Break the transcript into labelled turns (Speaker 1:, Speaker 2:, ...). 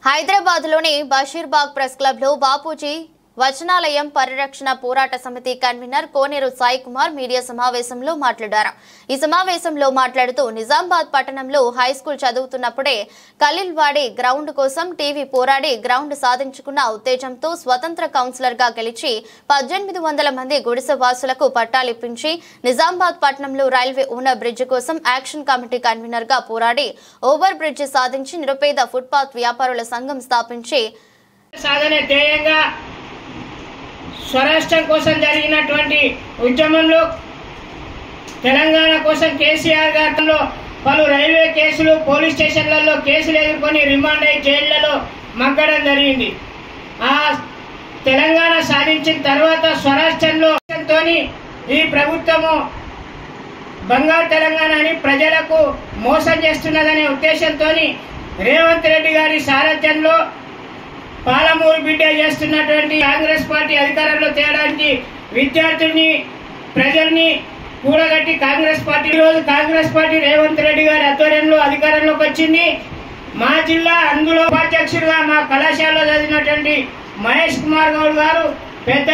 Speaker 1: హైదరాబాద్లోని బషీర్బాగ్ ప్రెస్ క్లబ్లో బాపూజీ వచనాలయం పరిరక్షణ పోరాట సమితి కన్వీనర్ కోనేరు సాయి కుమార్ మీడియా సమావేశంలో మాట్లాడారు. ఈ సమావేశంలో మాట్లాడుతూ నిజామాబాద్ పట్టణంలో హైస్కూల్ చదువుతున్నప్పుడే ఖలీల్వాడి గ్రౌండ్ కోసం టీవీ పోరాడి గ్రౌండ్ సాధించుకున్న ఉత్తేజంతో స్వతంత్ర కౌన్సిలర్ గా గెలిచి 1800 మంది గుడిసె వాసులకు పట్టాలిప్పించి నిజామాబాద్ పట్టణంలో రైల్వే ఓనర్ బ్రిడ్జ్ కోసం యాక్షన్ కమిటీ కన్వీనర్ గా పోరాడి ఓవర్ బ్రిడ్జ్ సాధించి నిరుపేద ఫుట్పాత్ వ్యాపారుల సంఘం స్థాపించి
Speaker 2: స్వరాష్ట్రం కోసం జరిగినటువంటి ఉద్యమంలో తెలంగాణ కోసం కేసీఆర్ గారిలో పలు రైల్వే కేసులు పోలీస్ స్టేషన్లలో కేసులు ఎదుర్కొని రిమాండ్ అయి జైళ్లలో మగ్గడం జరిగింది. ఆ తెలంగాణ సాధించిన తర్వాత స్వరాష్ట్రంలో ఈ ప్రభుత్వము బంగారు తెలంగాణ అని ప్రజలకు మోసం చేస్తున్నదనే ఉద్దేశంతో రేవంత్ రెడ్డి గారి సారథ్యంలో పాలమూరు బిడ్డ చేస్తున్నటువంటి కాంగ్రెస్ పార్టీ అధికారంలో తేడానికి విద్యార్థుల్ని ప్రజల్ని కూడగట్టి కాంగ్రెస్ పార్టీ రేవంత్ రెడ్డి గారి ఆధ్వర్యంలో అధికారంలోకి వచ్చింది. మా జిల్లా అందులో ఉపాధ్యక్షుడిగా మా కళాశాలలో చదివినటువంటి మహేష్ కుమార్ గౌడ్ గారు పెద్ద